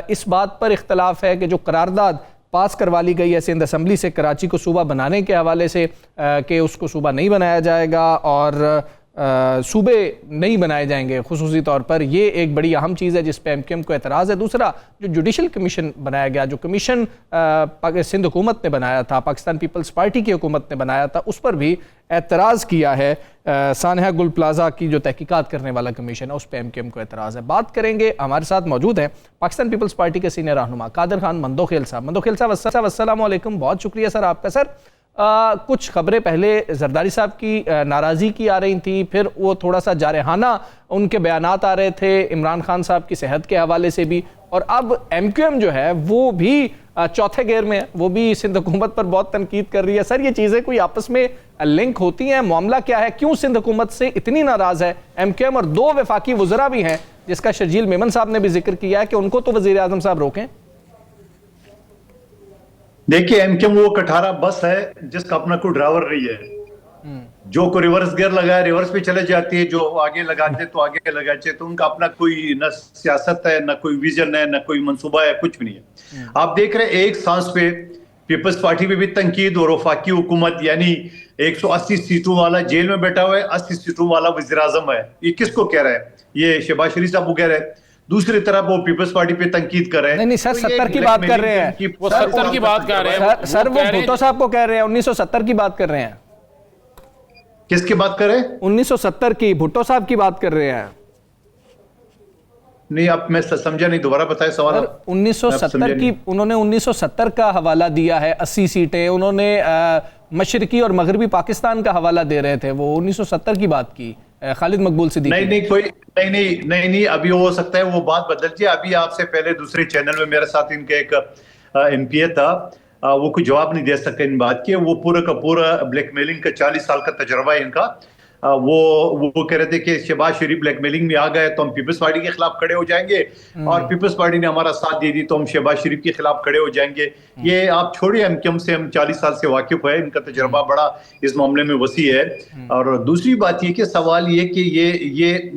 इस बात पर इख्तलाफ है कि जो करारदाद पास करवा ली गई है सिंध असम्बली से कराची को सूबा बनाने के हवाले से कि उसको सूबा नहीं बनाया जाएगा और सूबे नहीं बनाए जाएंगे खुसूसी तौर पर, ये एक बड़ी अहम चीज़ है जिस पे MQM को एतराज़ है। दूसरा, जो जुडिशल कमीशन बनाया गया, जो कमीशन सिंध हुकूमत ने बनाया था, पाकिस्तान पीपल्स पार्टी की हुकूमत ने बनाया था, उस पर भी एतराज़ किया है। सानहा गुल प्लाजा की जो तहकीकात करने वाला कमीशन है उस पर MQM को एतराज़ है। बात करेंगे, हमारे साथ मौजूद हैं पाकिस्तान पीपल्स पार्टी के सीनियर रहनुमा कादर खान मंदोखेल साहब। मंदोखेल साहब अस्सलाम वालेकुम, बहुत शुक्रिया सर आपका। सर, कुछ खबरें पहले जरदारी साहब की नाराज़गी की आ रही थी, फिर वो थोड़ा सा जारहाना उनके बयानात आ रहे थे इमरान खान साहब की सेहत के हवाले से भी, और अब MQM जो है वो भी चौथे गेयर में है, वो भी सिंध हुकूमत पर बहुत तनकीद कर रही है। सर, ये चीज़ें कोई आपस में लिंक होती हैं? मामला क्या है, क्यों सिंध हुकूमत से इतनी नाराज़ है MQM? और 2 वफाकी वज़रा भी हैं जिसका शर्जील मेमन साहब ने भी जिक्र किया है कि उनको तो वज़ीर आज़म साहब रोकें। देखिए, MQM वो कठारा बस है जिसका अपना कोई ड्राइवर नहीं है। जो को रिवर्स गियर लगाए रिवर्स पे चले जाती है, जो आगे लगाते तो आगे लगाते, तो उनका अपना कोई न सियासत है, न कोई विजन है, न कोई मंसूबा है, कुछ भी नहीं है। आप देख रहे हैं एक सांस पे पीपल्स पार्टी पे भी तनकीद और वफाकी हुकूमत, यानी 180 सीटों वाला जेल में बैठा हुआ है, 80 सीटों वाला वज़ीर आज़म है। ये किसको कह रहा है? ये शहबाज शरीफ साहब को कह रहे हैं। दूसरी तरफ वो पीपल्स पार्टी पे तनकीद कर रहे हैं। नहीं सर, 70 की बात कर रहे हैं, वो 70 की बात कर रहे हैं सर, वो भुट्टो साहब को कह रहे हैं, 1970 की बात कर रहे हैं। किसकी बात कर रहे हैं? 1970 की, भुट्टो साहब की बात कर रहे हैं। नहीं, अब मैं समझा नहीं, दोबारा बताएं सवाल। 1970 की, उन्होंने 1970 का हवाला दिया है, 80 सीटें उन्होंने मशरकी और मगरबी पाकिस्तान का हवाला दे रहे थे, वो 1970 की बात की खालिद मकबूल सिद्दीकी। नहीं, अभी हो सकता है वो बात बदल जाए। अभी आपसे पहले दूसरे चैनल में मेरे साथ इनका एक MPA था, वो कोई जवाब नहीं दे सकते इन बात के। वो पूरा का पूरा ब्लैकमेलिंग का 40 साल का तजर्बा है इनका। वो कह रहे थे कि शहबाज शरीफ ब्लैकमेलिंग में आ गए तो हम पीपल्स पार्टी के खिलाफ खड़े हो जाएंगे, और पीपल्स पार्टी ने हमारा साथ दे दी तो हम शहबाज शरीफ के खिलाफ खड़े हो जाएंगे। ये आप छोड़िए, MQM से हम 40 साल से वाकिफ है, इनका तजर्बा बड़ा इस मामले में वसी है। और दूसरी बात ये कि सवाल ये कि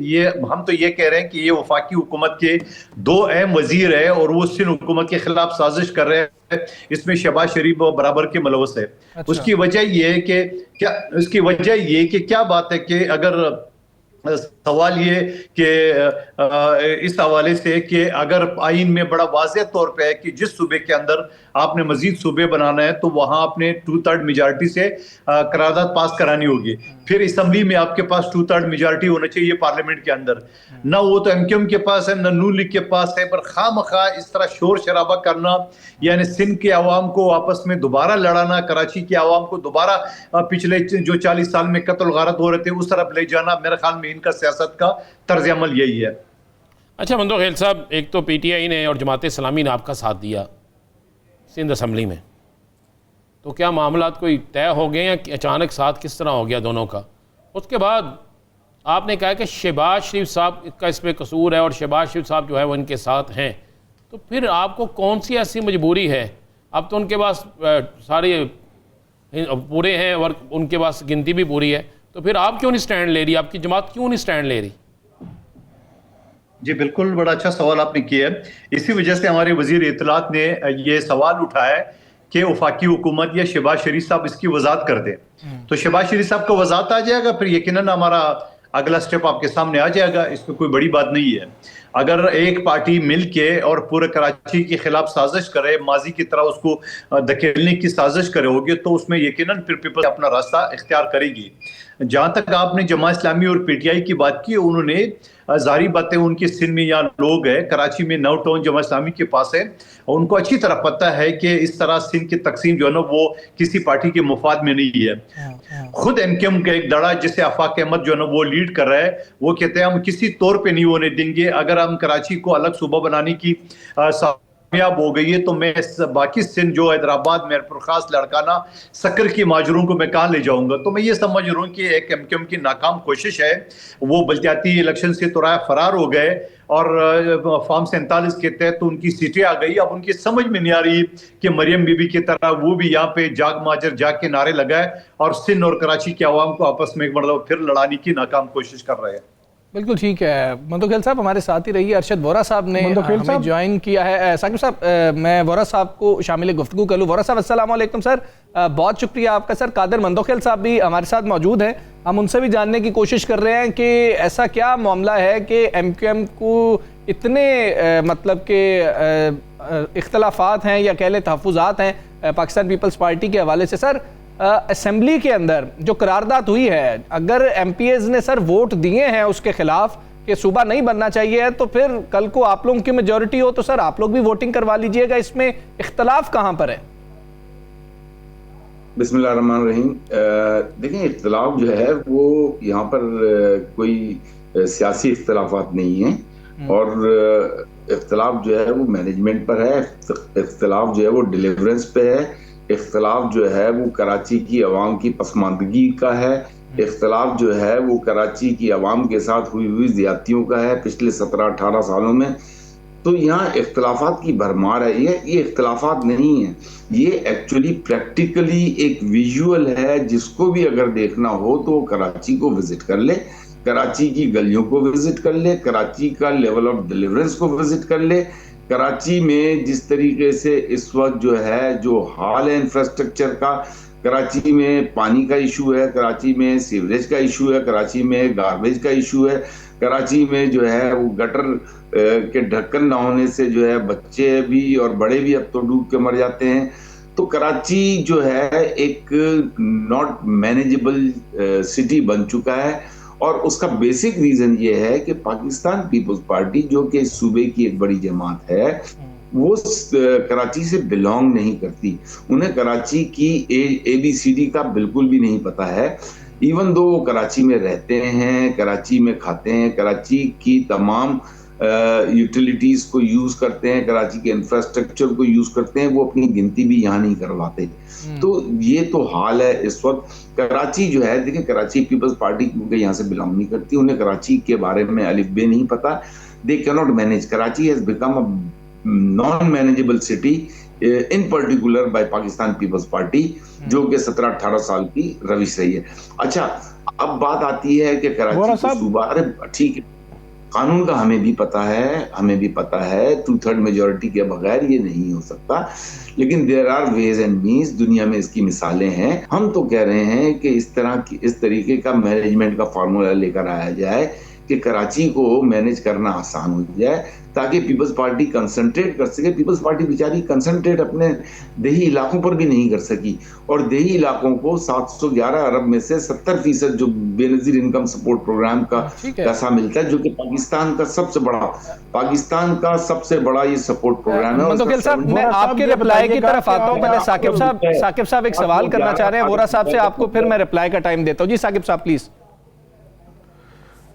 ये हम तो ये कह रहे हैं कि ये वफाकी हुकूमत के 2 अहम वजीर है और वो सिंध हुकूमत के खिलाफ साजिश कर रहे हैं। इसमें शहबाज शरीफ बराबर के मुलव्वस है। अच्छा। उसकी वजह ये है कि क्या बात है कि अगर सवाल ये कि इस हवाले से कि अगर आइन में बड़ा वाज़ेह तौर पे है कि जिस सूबे के अंदर आपने मजीद सूबे बनाना है तो वहां आपने 2/3 मेजॉरिटी से करारदाद पास करानी होगी। फिर असम्बली में आपके पास 2/3 मेजॉरिटी होना चाहिए पार्लियामेंट के अंदर। ना वो तो MQM के पास है, ना नून लीग के पास है, पर खामखा इस तरह शोर शराबा करना, यानी सिंध के अवाम को आपस में दोबारा लड़ाना, कराची के अवाम को दोबारा पिछले जो 40 साल में कत्ल गारत हो रहे थे उस तरफ ले जाना, मेरे ख्याल में इनका सियासत का तर्ज अमल यही है। अच्छा मंदोखेल साहब, एक तो PTI ने और जमात इस्लामी ने आपका साथ दिया सिंध असम्बली में, तो क्या मामला कोई तय हो गए या अचानक साथ किस तरह हो गया दोनों का? उसके बाद आपने कहा कि शहबाज शरीफ साहब का इसमें कसूर है और शहबाज शरीफ साहब जो है वो इनके साथ हैं, तो फिर आपको कौन सी ऐसी मजबूरी है? अब तो उनके पास सारे पूरे हैं और उनके पास गिनती भी पूरी है, तो फिर आप क्यों नहीं स्टैंड ले रही? आपकी जमात क्यों नहीं स्टैंड ले रही? जी बिल्कुल, बड़ा अच्छा सवाल आपने किया है। इसी वजह से हमारे वजीर इत्तलात ने ये सवाल उठाया है कि वफाकी हुकूमत या शहबाज शरीफ साहब इसकी वजाहत कर दे। तो शहबाज शरीफ साहब को वजाहत आ जाएगा, फिर यकीनन हमारा अगला स्टेप आपके सामने आ जाएगा। इसमें कोई बड़ी बात नहीं है। अगर एक पार्टी मिल के और पूरे कराची के खिलाफ साजिश करे, माजी की तरह उसको धकेलने की साजिश करे होगी, तो उसमें यकीनन फिर पीपल्स अपना रास्ता इख्तियार करेगी। जहां तक आपने जमात इस्लामी और PTI की बात की, उन्होंने जारी बातें, उनकी सिंध में यहाँ लोग है, कराची में 9 टाउन जमात इस्लामी के पास है, और उनको अच्छी तरह पता है कि इस तरह सिंध की तकसीम जो है ना वो किसी पार्टी के मुफाद में नहीं है। खुद MKM का एक दड़ा जिसे आफाक अहमद जो है ना वो लीड कर रहा है, वो कहते हैं हम किसी तौर पे नहीं होने देंगे। अगर हम कराची को अलग सूबा बनाने की कामयाब हो गई है तो मैं बाकी सिंध जो हैदराबाद, मीरपुर खास, लड़काना, सक्कर की माजरों को मैं कहाँ ले जाऊंगा। तो मैं ये समझ रहा हूँ कि एक MKM की नाकाम कोशिश है। वो बल्दियाती इलेक्शन से तो फरार हो गए और फॉर्म 47 के तहत तो उनकी सीटें आ गई। अब उनकी समझ में नहीं आ रही कि मरियम बीबी की तरह वो भी यहाँ पे जाग माजर जाग के नारे लगाए और सिंध और कराची के अवाम को आपस में एक मतलब फिर लड़ाने की नाकाम कोशिश कर रहे हैं। बिल्कुल ठीक है मंदोखेल साहब, हमारे साथ ही रहिए। अरशद वोरा साहब ने हमें ज्वाइन किया है। साकिब साहब, मैं वोरा साहब को शामिल गुफ्तगू कर लूँ। वोरा साहब अस्सलाम वालेकुम सर, बहुत शुक्रिया आपका। सर कादर मंदोखेल साहब भी हमारे साथ मौजूद हैं, हम उनसे भी जानने की कोशिश कर रहे हैं कि ऐसा क्या मामला है कि MKM को इतने मतलब के इख्तलाफात हैं या कह लें तहफ़्फ़ुज़ात हैं पाकिस्तान पीपल्स पार्टी के हवाले से। सर असेंबली के अंदर जो करारदाद हुई है, अगर MPs ने सर वोट दिए हैं उसके खिलाफ कि सूबा नहीं बनना चाहिए, तो फिर कल को आप लोगों की मेजॉरिटी हो तो सर आप लोग भी वोटिंग करवा लीजिएगा। इसमें इख्तलाफ कहाँ पर है? बिस्मिल्लाहिर्रहमानिर्रहीम। देखिए, इख्तलाफ जो है वो यहाँ पर कोई सियासी इख्तलाफात नहीं है, और इख्तलाफ जो है वो मैनेजमेंट पर है, इख्तलाफ जो है वो डिलीवरेंस पे है, इख्तलाफ जो है वो कराची की अवाम की पसमानदगी का है, इख्तलाफ जो है वो कराची की अवाम के साथ हुई ज्यादतियों का है पिछले 17-18 सालों में। तो यहाँ इख्तलाफात की भरमार है। ये इख्तलाफात नहीं है, ये एक्चुअली प्रैक्टिकली एक विजुअल है। जिसको भी अगर देखना हो तो कराची को विजिट कर ले, कराची की गलियों को विजिट कर ले, कराची का लेवल ऑफ डिलीवरेंस को विजिट कर ले। कराची में जिस तरीके से इस वक्त जो हाल है इंफ्रास्ट्रक्चर का, कराची में पानी का इशू है, कराची में सीवरेज का इशू है, कराची में गार्बेज का इशू है, कराची में जो है वो गटर के ढक्कन ना होने से जो है बच्चे भी और बड़े भी अब तो डूब के मर जाते हैं। तो कराची जो है एक नॉट मैनेजेबल सिटी बन चुका है, और उसका बेसिक रीजन ये है कि पाकिस्तान पीपल्स पार्टी जो कि इस सूबे की एक बड़ी जमात है, वो कराची से बिलोंग नहीं करती। उन्हें कराची की ABCD का बिल्कुल भी नहीं पता है। इवन दो वो कराची में रहते हैं, कराची में खाते हैं, कराची की तमाम यूटिलिटीज को यूज करते हैं, कराची के इंफ्रास्ट्रक्चर को यूज करते हैं, वो अपनी गिनती भी यहाँ नहीं करवाते। तो ये तो हाल है इस वक्त। कराची जो है, देखिए, कराची पीपल्स पार्टी क्योंकि यहाँ से बिलोंग नहीं करती, उन्हें कराची के बारे में अलिफ बे नहीं पता। They can not manage. Karachi has become a non manageable city in particular by Pakistan Peoples Party, जो कि 17-18 साल की रविश रही है। अच्छा, अब बात आती है कि कराची को सूबा, अरे ठीक है, कानून का हमें भी पता है 2/3 मेजॉरिटी के बगैर ये नहीं हो सकता, लेकिन there are ways and means, दुनिया में इसकी मिसालें हैं। हम तो कह रहे हैं कि इस तरीके का मैनेजमेंट का फार्मूला लेकर आया जाए कि कराची को मैनेज करना आसान हो जाए, ताकि पीपल्स पार्टी कंसंट्रेट कर सके। पीपल्स पार्टी बेचारी कंसंट्रेट अपने देही इलाकों पर भी नहीं कर सकी, और देही इलाकों को 711 अरब में से 70% जो बेनजीर इनकम सपोर्ट प्रोग्राम का पैसा मिलता है, जो कि पाकिस्तान का सबसे बड़ा ये सपोर्ट प्रोग्राम है। मंदोखेल साहब, मैं आपके रिप्लाई की तरफ आता हूं। पहले साकिब साहब एक सवाल करना चाह रहे हैं वोरा साहब से, आपको फिर मैं रिप्लाई का टाइम देता हूं। जी साकिब साहब प्लीज।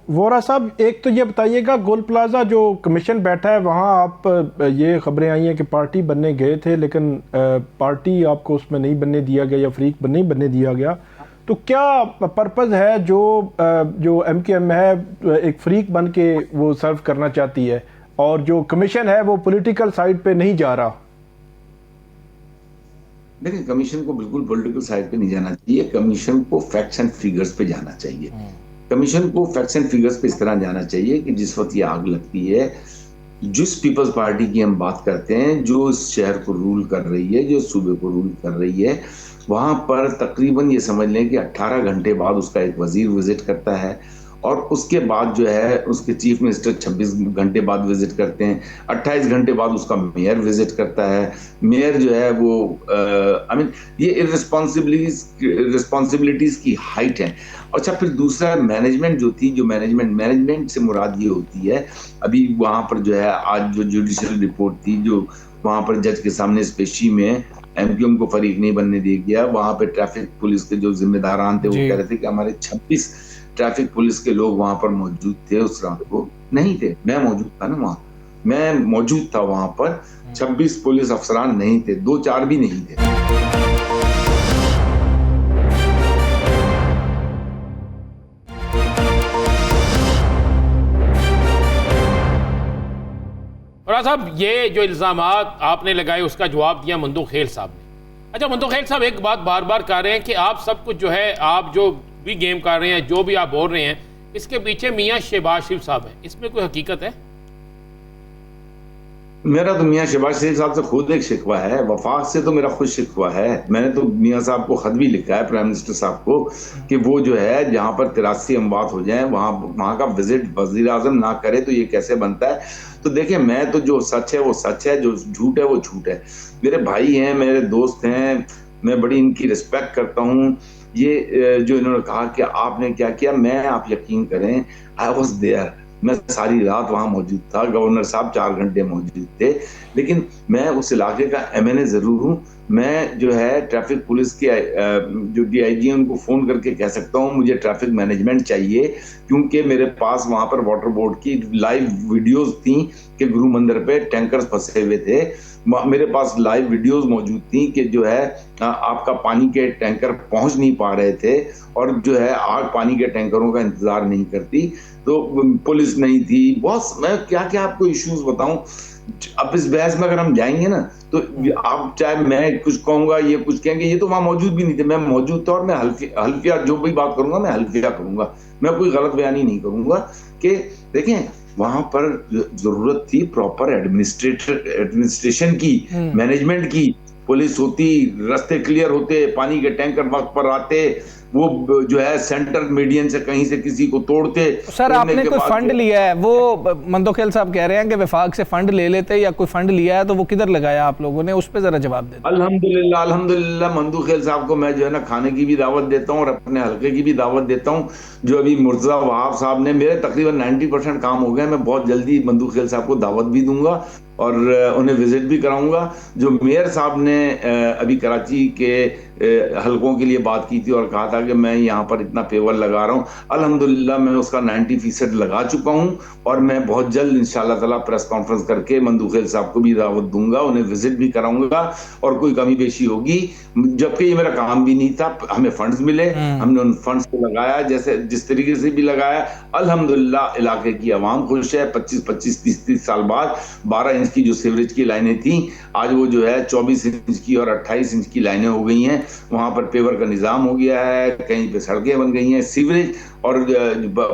वोरा साहब, एक तो ये बताइएगा, गोल प्लाजा जो कमीशन बैठा है वहाँ आप ये खबरें आई हैं कि पार्टी बनने गए थे, लेकिन पार्टी आपको उसमें नहीं बनने दिया गया या फ्रीक नहीं बनने दिया गया, तो क्या पर्पज़ है जो MQM है एक फ्रीक बन के वो सर्व करना चाहती है और जो कमीशन है वो पॉलिटिकल साइड पे नहीं जा रहा? देखिए, कमीशन को बिल्कुल पॉलिटिकल साइड पे नहीं जाना चाहिए, कमीशन को फैक्ट्स एंड फिगर्स पे जाना चाहिए। कमीशन को फैक्ट्स एंड फिगर्स पे इस तरह जाना चाहिए कि जिस वक्त ये आग लगती है, जिस पीपल्स पार्टी की हम बात करते हैं, जो इस शहर को रूल कर रही है, जो सूबे को रूल कर रही है, वहां पर तकरीबन ये समझ लें कि 18 घंटे बाद उसका एक वजीर विजिट करता है और उसके बाद जो है उसके चीफ मिनिस्टर 26 घंटे बाद विजिट करते हैं, 28 घंटे बाद उसका मेयर विजिट करता है। मेयर जो है वो ये रिस्पॉन्सिबिलिटीज की हाइट है। अच्छा, फिर दूसरा मैनेजमेंट जो थी, जो मैनेजमेंट से मुराद ये होती है, अभी वहां पर जो है आज जो जुडिशियल रिपोर्ट थी, जो वहां पर जज के सामने स्पेशी में MQM को फरीक नहीं बनने दिया गया, वहां पे ट्रैफिक पुलिस के जो जिम्मेदारान थे वो कह रहे थे कि हमारे 26 ट्रैफिक पुलिस के लोग वहां पर मौजूद थे, उस रात को नहीं थे। मैं मौजूद था ना वहां, मैं मौजूद था वहां पर, 26 पुलिस अफसरान नहीं थे, 2-4 भी नहीं थे। और साहब, ये जो इल्जामात आपने लगाए उसका जवाब दिया मंदू खेल साहब ने। अच्छा मंदू खेल साहब, एक बात बार बार कह रहे हैं कि आप सब कुछ जो है, आप जो भी गेम कर रहे हैं, जो भी आप बोल रहे हैं, इसके पीछे मियां शहबाज शरीफ साहब हैं, इसमें कोई हकीकत है? मेरा तो मियां शहबाज शरीफ साहब से खुद एक शिकवा है, वफाक से तो मेरा खुद शिकवा है। मैंने तो मियां साहब को खत भी लिखा है, प्राइम मिनिस्टर साहब को, कि वो जो है जहां पर 83 अमवात हो जाएं वहां का विजिट वजीर आजम ना करे तो ये कैसे बनता है। तो देखिए, मैं तो जो सच है वो सच है, जो झूठ है वो झूठ है। मेरे भाई हैं, मेरे दोस्त हैं, मैं बड़ी इनकी रिस्पेक्ट करता हूँ। ये जो इन्होंने कहा कि आपने क्या किया, मैं, आप यकीन करें, आई वॉज देयर, मैं सारी रात वहां मौजूद था, गवर्नर साहब 4 घंटे मौजूद थे, लेकिन मैं उस इलाके का MNA जरूर हूँ। मैं जो है ट्रैफिक पुलिस के जो DIG हैं उनको फोन करके कह सकता हूँ मुझे ट्रैफिक मैनेजमेंट चाहिए, क्योंकि मेरे पास वहां पर वाटर बोर्ड की लाइव वीडियोस थी कि गुरु मंदिर पे टैंकर्स फंसे हुए थे। मेरे पास लाइव वीडियोस मौजूद थी कि जो है आपका पानी के टैंकर पहुंच नहीं पा रहे थे और जो है आग पानी के टैंकरों का इंतजार नहीं करती, तो पुलिस नहीं थी। बहुत, मैं क्या क्या आपको इश्यूज बताऊं। अब इस बहस में अगर हम जाएंगे ना तो आप, चाहे मैं कुछ कहूंगा, ये कुछ कहेंगे, ये तो वहां मौजूद भी नहीं थे, मैं मौजूद था और मैं हल्फिया जो भी बात करूंगा मैं हल्फिया करूंगा, मैं कोई गलत बयानी नहीं करूंगा। कि देखें, वहां पर जरूरत थी प्रॉपर एडमिनिस्ट्रेशन की, मैनेजमेंट की। पुलिस होती, रास्ते क्लियर होते, पानी के टैंकर वक्त पर आते, वो जो है सेंट्रल मीडियन से कहीं से किसी को तोड़ते। सर, आपने कोई फंड लिया है? वो मंदोखेल साहब कह रहे हैं कि वफाक से फंड ले लेते या कोई फंड लिया है तो वो किधर लगाया आप लोगों ने, उस पर जरा जवाब दें। अल्हम्दुलिल्लाह मंदोखेल साहब को मैं जो है ना खाने की भी दावत देता हूँ और अपने हल्के की भी दावत देता हूँ। जो अभी मुर्तजा वहाब साहब ने, मेरे तकरीबन 90% काम हो गए, मैं बहुत जल्दी मंदोखेल साहब को दावत भी दूंगा और उन्हें विजिट भी कराऊंगा। जो मेयर साहब ने अभी कराची के हलकों के लिए बात की थी और कहा था कि मैं यहाँ पर इतना पेवर लगा रहा हूँ, अल्हम्दुलिल्लाह मैं उसका 90% लगा चुका हूँ और मैं बहुत जल्द इंशाअल्लाह ताला प्रेस कॉन्फ्रेंस करके मंदोखेल साहब को भी दावत दूंगा, उन्हें विजिट भी कराऊंगा और कोई कमी पेशी होगी, जबकि ये मेरा काम भी नहीं था, हमें फंड्स मिले, हमने उन फंड्स को लगाया जैसे जिस तरीके से भी लगाया। अल्हम्दुलिल्लाह इलाके की आवाम खुश है। 25-25, 30-30 साल बाद 12 इंच की जो सीवरेज की लाइनें थी, आज वो जो है 24 इंच की और 28 इंच की लाइनें हो गई हैं। वहां पर पेवर का निजाम हो गया है, कहीं पे सड़कें बन गई हैं, सीवरेज और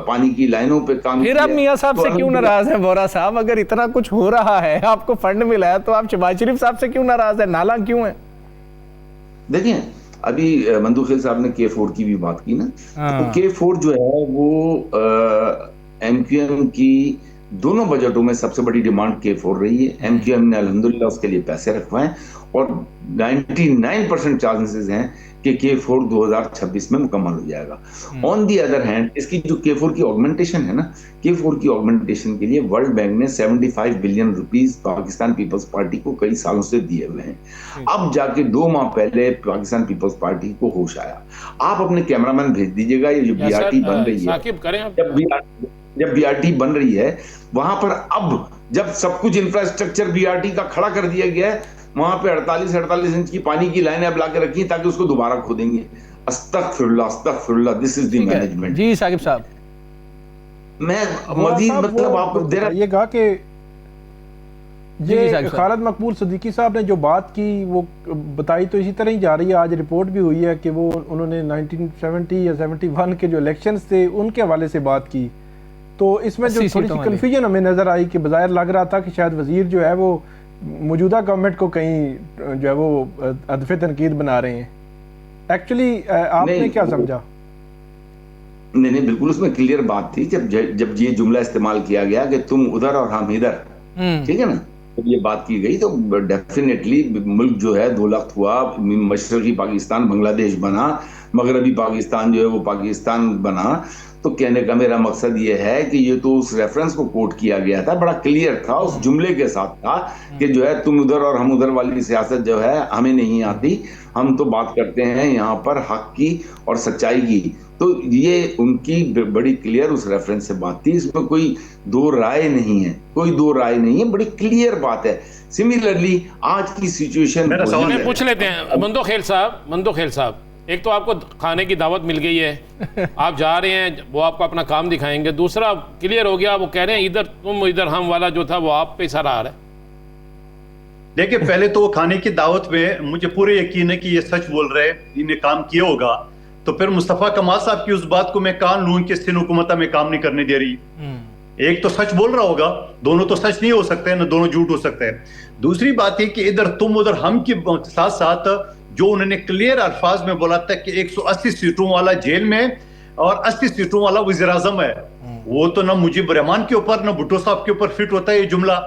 पानी की लाइनों पे काम। फिर अब मियां साहब से क्यों नाराज है वोरा साहब? अगर इतना कुछ हो रहा है, आपको फंड मिला है, तो आप शहबाज शरीफ साहब से क्यों नाराज है? नाला क्यों है? देखिए, अभी मंदोखेल साहब ने K4 की भी बात की ना, तो K4 जो है वो MQM की दोनों बजटों में सबसे बड़ी डिमांड K4 रही है। MQM ने अल्हम्दुलिल्लाह उसके लिए पैसे रखवाए और 99% चांसेस हैं कि K4 2026 में मुकम्मल हो जाएगा। ऑन दी अदर हैंड, इसकी जो K4 की ऑगमेंटेशन है ना, K4 की ऑगमेंटेशन के लिए वर्ल्ड बैंक ने 75 बिलियन रुपीस पाकिस्तान पीपल्स पार्टी को कई सालों से दिए हुए हैं। अब जाके 2 माह पहले पाकिस्तान पीपल्स पार्टी को होश आया। आप अपने कैमरामैन भेज दीजिएगा, ये जो BRT बन रही है, जब बीआरटी बन रही है वहां पर, अब जब सब कुछ इंफ्रास्ट्रक्चर बीआरटी का खड़ा कर दिया गया है, वहां पे 48 इंच की पानी की लाइनें अब लाके रखी ताकि उसको दोबारा खोदेंगे। अस्तगफिरुल्लाह, दिस इज द मैनेजमेंट। जी साकिब साहब, मैं मजीद मतलब आपको दे रहा, ये कहा कि ये खालिद मकबूल सिद्दीकी साहब ने जो बात की वो बताई तो इसी तरह ही जा रही है। आज रिपोर्ट भी हुई है कि वो उन्होंने 1970 या 71 के जो इलेक्शंस थे उनके हवाले से बात की, तो इसमें जो थोड़ी सी कन्फ्यूजन हमें नजर आई कि बज़ाहिर लग रहा था कि शायद वजीर जो है वो मौजूदा गवर्नमेंट को कहीं जो है वो हदफ तनकीद बना रहे हैं। एक्चुअली आपने क्या समझा? नहीं, बिल्कुल उसमें क्लियर बात थी। जब ये जुमला इस्तेमाल किया गया कि तुम उधर और हम इधर, ठीक है ना, जब ये बात की गई तो डेफिनेटली मुल्क जो है दो लख्त हुआ, मशरकी पाकिस्तान बांग्लादेश बना, मगरबी पाकिस्तान जो है वो पाकिस्तान बना। तो कहने का मेरा मकसद ये है कि ये तो उस रेफरेंस को कोट किया गया था, बड़ा क्लियर था, उस जुमले के साथ था कि जो है तुम उधर और हम उधर वाली सियासत जो है हमें नहीं आती, हम तो बात करते हैं यहाँ पर हक की और सच्चाई की। तो ये उनकी बड़ी क्लियर उस रेफरेंस से बात थी, इसमें कोई दो राय नहीं है, कोई दो राय नहीं है, बड़ी क्लियर बात है। सिमिलरली आज की सिचुएशन पूछ लेते हैं मंदो खेल साहब, एक तो आपको खाने की दावत मिल गई है, आप जा रहे हैं, वो आपको अपना काम दिखाएंगे। दूसरा क्लियर हो गया, वो कह रहे हैं इधर तुम इधर हम वाला जो था वो आप पे सारा आ रहा है। देखिए, पहले तो खाने की दावत में मुझे पूरे यकीन है कि ये सच बोल रहे हैं, इन्हें काम किया होगा, तो फिर मुस्तफा कमाल साहब की उस बात को मैं कान लूं कि सिंध हुकूमत में काम नहीं करने दे रही। एक तो सच बोल रहा होगा, दोनों तो सच नहीं हो सकते हैं, ना दोनों झूठ हो सकते हैं। दूसरी बात है कि इधर तुम उधर हम के साथ साथ जो उन्होंने क्लियर अल्फाज में बोला था कि 180 सीटों वाला जेल में और 80 सीटों वाला वज़ीर आज़म है, वो तो ना मुजीब रहमान के ऊपर ना भुट्टो साहब के ऊपर फिट होता है ये जुमला।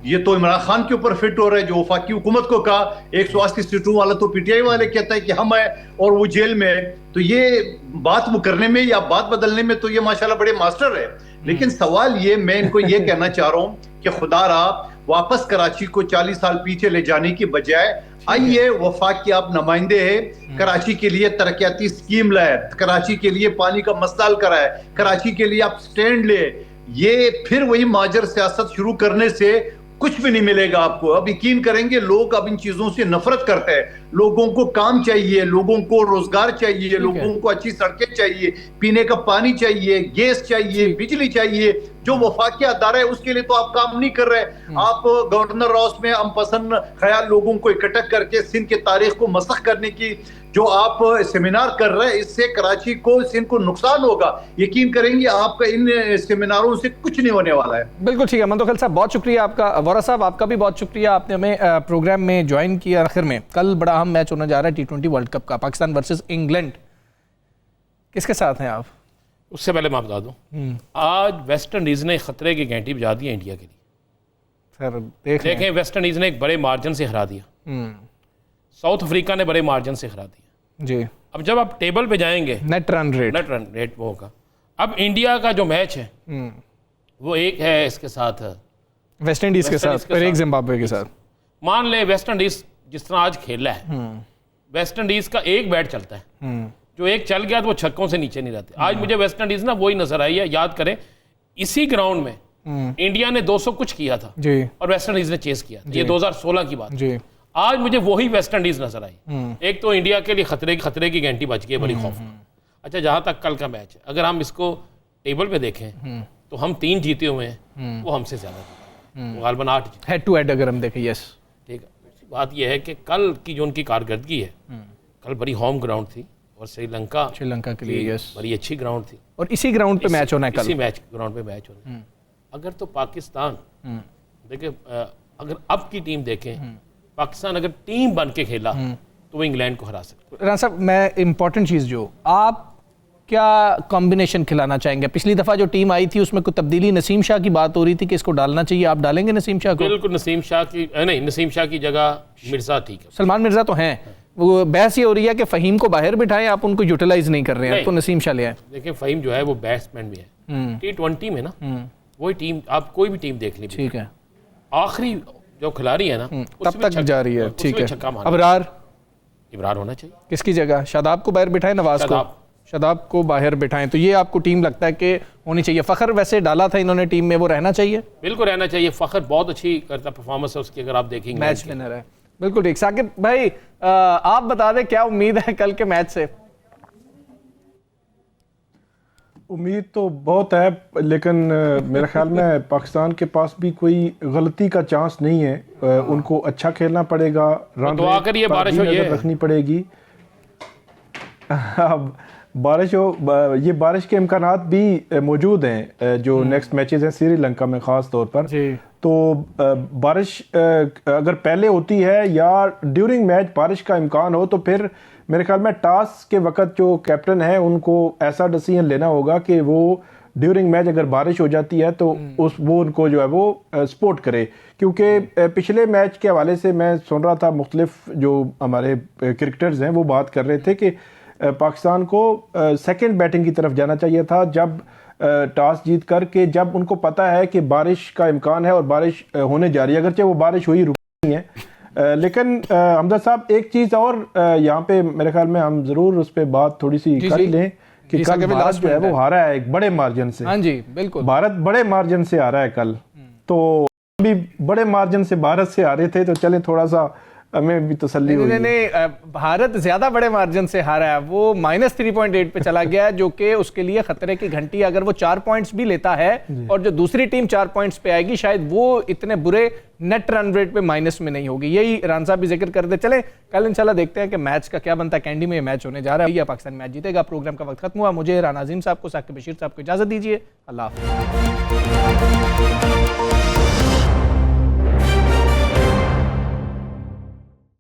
ये तो इमरान खान के ऊपर फिट हो रहा है, जो वफाकी हुकूमत को कहा 180 सीटों वाला तो पीटीआई वाले कहता है कि हम है और वो जेल में है। तो ये बात वो करने में या बात बदलने में तो ये माशाल्लाह बड़े मास्टर है। लेकिन सवाल ये, मैं इनको ये कहना चाह रहा हूँ कि खुदा रहा वापस कराची को 40 साल पीछे ले जाने की बजाय आइए वफाक के आप नुमाइंदे हैं, कराची के लिए तरक्याती स्कीम लाए, कराची के लिए पानी का मसला हल कराए, कराची के लिए आप स्टैंड ले। ये फिर वही माजर सियासत शुरू करने से कुछ भी नहीं मिलेगा आपको। अब यकीन करेंगे लोग अब इन चीजों से नफरत करते हैं। लोगों को काम चाहिए, लोगों को रोजगार चाहिए, लोगों को अच्छी सड़कें चाहिए, पीने का पानी चाहिए, गैस चाहिए, बिजली चाहिए। जो वफाकी अदारा है उसके लिए तो आप काम नहीं कर रहे। आप गवर्नर हाउस में हम पसंद ख्याल लोगों को इकट्ठा करके सिंध की तारीख को मसख करने की जो आप सेमिनार कर रहे हैं, इससे कराची को सिंध को नुकसान होगा। यकीन करेंगे आपका इन सेमिनारों से कुछ नहीं होने वाला है। बिल्कुल ठीक है मंदो खेल साहब, बहुत शुक्रिया आपका। वोरा साहब आपका भी बहुत शुक्रिया, आपने हमें प्रोग्राम में ज्वाइन किया। आखिर में कल बड़ा अहम मैच होने जा रहा है T20 वर्ल्ड कप का, पाकिस्तान वर्सेस इंग्लैंड। किसके साथ हैं आप? उससे पहले मैं बता दूं, आज वेस्ट इंडीज ने खतरे की घंटी बजा दी है इंडिया के लिए। सर देखें, वेस्ट इंडीज ने एक बड़े मार्जिन से हरा दिया, साउथ अफ्रीका ने बड़े मार्जिन से हरा दिया जी। अब जब आप टेबल पे जाएंगे नेट रन रेट वो होगा। अब इंडिया का जो मैच है वो एक है इसके साथ वेस्ट इंडीज के साथ और एक जिम्बाब्वे के साथ। मान ले वेस्ट इंडीज जिस तरह आज खेल रहा है, वेस्ट इंडीज का एक बैट चलता है, जो एक चल गया तो वो छक्कों से नीचे नहीं रहते। आज मुझे वेस्ट इंडीज ना वही नजर आई है। याद करें इसी ग्राउंड में इंडिया ने 200 कुछ किया था जी, और वेस्ट इंडीज ने चेस किया। ये 2016 की बात जी। आज मुझे वही वेस्ट इंडीज नजर आई। एक तो इंडिया के लिए खतरे की घंटी बज गई, बड़ी खौफ। अच्छा, जहां तक कल का मैच है, अगर हम इसको टेबल पे देखें तो हम 3 जीते हुए हैं, वो हमसे ज्यादा गालबन 8 हेड टू हेड अगर हम देखें। यस, ठीक है। बात यह है कि कल की जो उनकी कारकर्दगी है, कल बड़ी होम ग्राउंड थी और श्रीलंका के लिए यस बड़ी अच्छी ग्राउंड थी और इसी ग्राउंड पे मैच होना है कल। इसी ग्राउंड पे मैच होना है। अगर तो पाकिस्तान देखिए, अगर अब की टीम देखें, पाकिस्तान अगर टीम बन के खेला तो वो इंग्लैंड को हरा सकता है। राना साहब, मैं इंपॉर्टेंट चीज़ जो आप क्या कॉम्बिनेशन खिलाना चाहेंगे? पिछली दफ़ा जो टीम आई थी उसमें कोई तब्दीली, नसीम शाह की बात हो रही थी कि इसको डालना चाहिए, आप डालेंगे नसीम शाह को? बिल्कुल, नसीम शाह की जगह मिर्जा ठीक है। सलमान मिर्जा तो हैं, वो बहस ये हो रही है कि फ़हीम को बाहर बिठाएं, आप उनको यूटिलाइज नहीं कर रहे हैं, तो नसीम शाह ले आए। देखिए, फ़हीम जो है वो बैट्समैन भी है। T20 में ना वही टीम, आप कोई भी टीम देख लीजिए, ठीक है, आखिरी जो खिलाड़ी है ना तब तक जा रही है, ठीक है। छक्का मारना। अबरार इब्रार होना चाहिए। किसकी जगह? शादाब को बाहर बिठाए, नवाज को? शादाब को बाहर बिठाएं, तो ये आपको टीम लगता है कि होनी चाहिए। फ़खर वैसे डाला था इन्होंने टीम में, वो रहना चाहिए? बिल्कुल रहना चाहिए। फ़खर बहुत अच्छी करता परफॉर्मेंस है उसकी, अगर आप देखेंगे मैच विनर है। बिल्कुल ठीक। साकिब भाई आप बता दें क्या उम्मीद है कल के मैच से? उम्मीद तो बहुत है, लेकिन मेरे ख्याल में पाकिस्तान के पास भी कोई गलती का चांस नहीं है। उनको अच्छा खेलना पड़ेगा, रन दुआ करिए बारिश हो, ये रखनी पड़ेगी। बारिश हो, ये बारिश के इम्कानात भी मौजूद हैं जो नेक्स्ट मैचेस हैं श्रीलंका में ख़ास तौर पर। तो बारिश अगर पहले होती है या ड्यूरिंग मैच बारिश का इम्कान हो, तो फिर मेरे ख्याल में टॉस के वक्त जो कैप्टन है उनको ऐसा डिसीजन लेना होगा कि वो ड्यूरिंग मैच अगर बारिश हो जाती है तो वो उनको जो है वो सपोर्ट करे। क्योंकि पिछले मैच के हवाले से मैं सुन रहा था, मुख्तलिफ जो हमारे क्रिकेटर्स हैं वो बात कर रहे थे कि पाकिस्तान को सेकंड बैटिंग की तरफ जाना चाहिए था जब टॉस जीत कर के, जब उनको पता है कि बारिश का इम्कान है और बारिश होने जा रही है, अगरचे वो बारिश हुई रुकी नहीं है। लेकिन हमजा साहब एक चीज़ और यहाँ पे मेरे ख्याल में हम ज़रूर उस पर बात थोड़ी सी कर लें कि कल भारत जो है वो हारा है एक बड़े मार्जिन से। हाँ जी बिल्कुल, भारत बड़े मार्जिन से हारा है कल। तो भी बड़े मार्जिन से भारत से हारे थे, तो चले थोड़ा सा हमें भी तसल्ली हुई। नहीं, भारत ज्यादा बड़े मार्जिन से हारा है, वो -3.8 पे चला गया, जो कि उसके लिए खतरे की घंटी। अगर वो 4 पॉइंट्स भी लेता है और जो दूसरी टीम 4 पॉइंट्स पे आएगी, शायद वो इतने बुरे नेट रन रेट पे माइनस में नहीं होगी। यही रान साहब भी जिक्र कर दे। चले कल इंशाल्लाह देखते हैं कि मैच का क्या बनता है। कैंडी में ये मैच होने जा रहा है, पाकिस्तान मैच जीतेगा। प्रोग्राम का वक्त खत्म हुआ। मुझे राना अजीम साहब को, साकिब बशीर साहब को इजाजत दीजिए। अल्लाह हाफ़िज़।